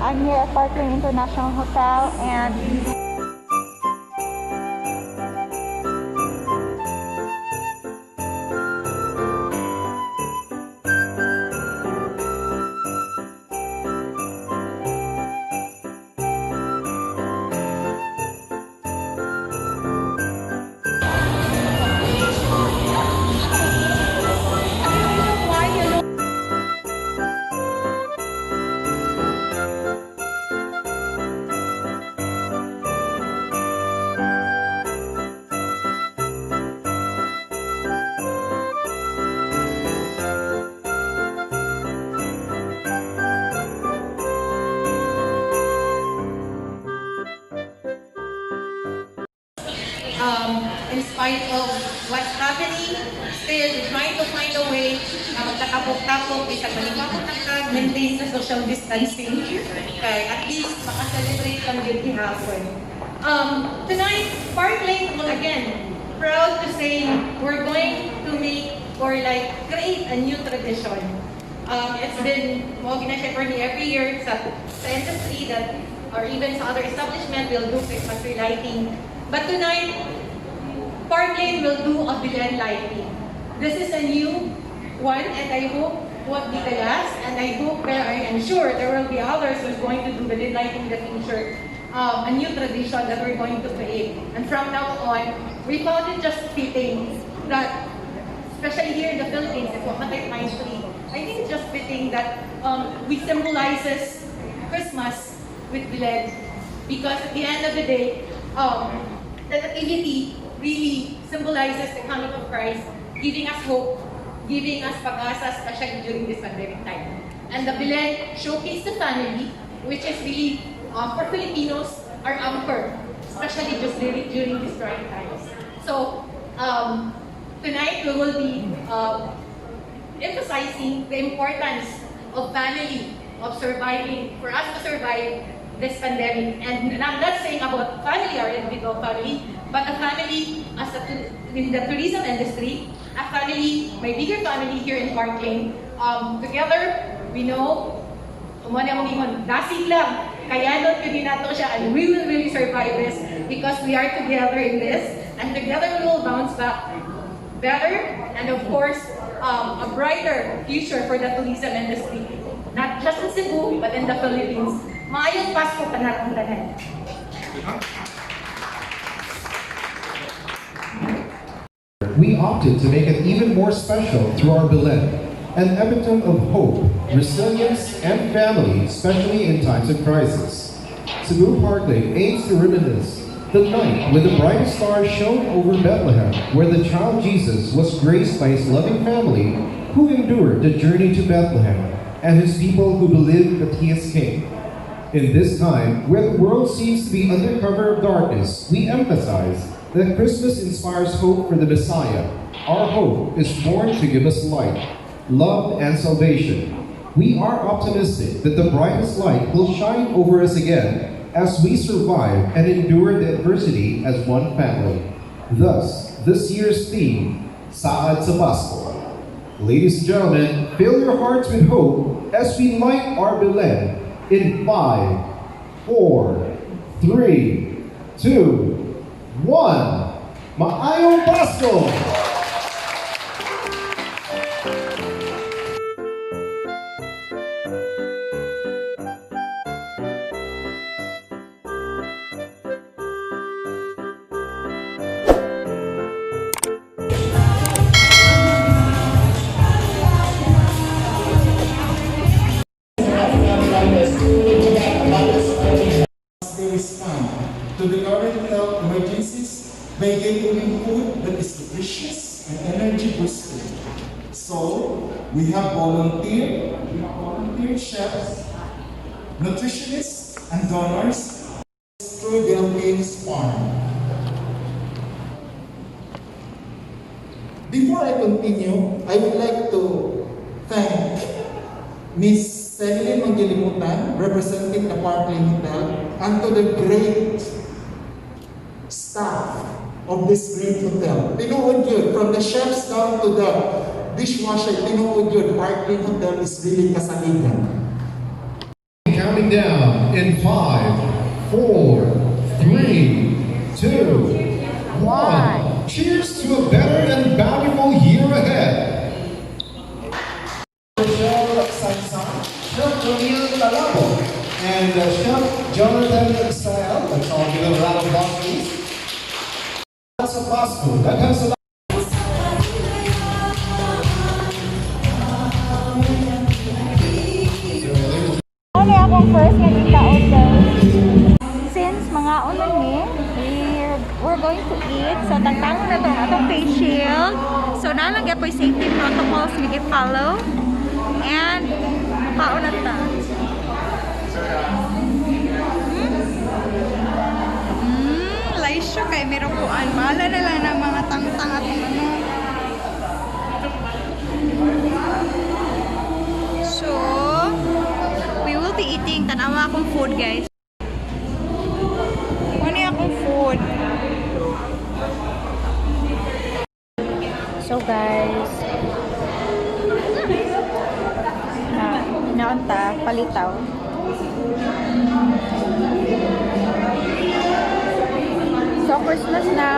I'm here at Parklane International Hotel, and in spite of what's happening, still trying to find a way na magtatapok-tapok, isang malimapot-tapok, maintain sa social distancing. Okay, at least makaselebrate lang din gihapon. Tonight, Parklane will again, proud to say we're going to make or like create a new tradition. It's been ginasya for me every year sa industry that, or even sa other establishment, we'll do Christmas tree lighting. But tonight, Parklane will do a Belen lighting. This is a new one, and I hope won't be the last. And I hope I am sure there will be others who's going to do Belen lighting in the future. A new tradition that we're going to create. And from now on, we found it just fitting that, especially here in the Philippines, if Wakatay Pine Tree, I think it's just fitting that we symbolizes Christmas with Belen, because at the end of the day, the nativity really symbolizes the coming of Christ, giving us hope, giving us pag-asa, especially during this pandemic time. And the Belen showcase the family, which is really, for Filipinos, our anchor, especially just during these trying times. So, tonight we will be emphasizing the importance of family, of surviving, for us to survive this pandemic. And I'm not saying about family or individual family, but a family as in the tourism industry, a family, my bigger family here in Parklane. Together, we know, dasig lang, kaya not kami nato siya, and we will really survive this because we are together in this, and together we will bounce back better, and of course, a brighter future for the tourism industry, not just in Cebu, but in the Philippines. Maayong Pasko pa natong tanan. We opted to make it even more special through our Belen, an epitome of hope, resilience, and family, especially in times of crisis. Cebu Parklane aims to reminisce the night when the brightest star shone over Bethlehem, where the child Jesus was graced by his loving family who endured the journey to Bethlehem, and his people who believed that he is king. In this time, where the world seems to be under cover of darkness, we emphasize that Christmas inspires hope for the Messiah. Our hope is born to give us light, love, and salvation. We are optimistic that the brightest light will shine over us again as we survive and endure the adversity as one family. Thus, this year's theme, Saad sa Pasko. Ladies and gentlemen, fill your hearts with hope as we light our Belen in 5, 4, 3, 2, 1. Maayong Pasko! They respond to the current health emergencies by giving food that is nutritious and energy boosting. So we have volunteer chefs, nutritionists, and donors through the Philippines Farm. Before I continue, I would like to thank Ms. Celine Mangilimutan, representing the Parklane Hotel, and to the great staff of this great hotel. Tinuod yun, from the chefs down to the dishwasher, tinuod yun, Parklane Hotel is really kasaligan. Counting counting down in 5, 4, 3, 2, 1. Cheers to a better and bountiful year ahead. Chef Romeo Talabo, and Chef Jonathan Sael. Let's all give a round of applause, please. That has a Ano akong first nga gitaon guys. Since mga unon ni, we're going to eat. So tagtangon na to atong face shield. So nalagyan po yung safety protocols nga i-follow. And makaon na ta. Laisyo kay meron kuan. Bahala na lang ng mga tangtang at ano. So, we will be eating. Tanawa akong food, guys. Ano akong food? So, guys. Naunta, palitaw. So, Christmas na.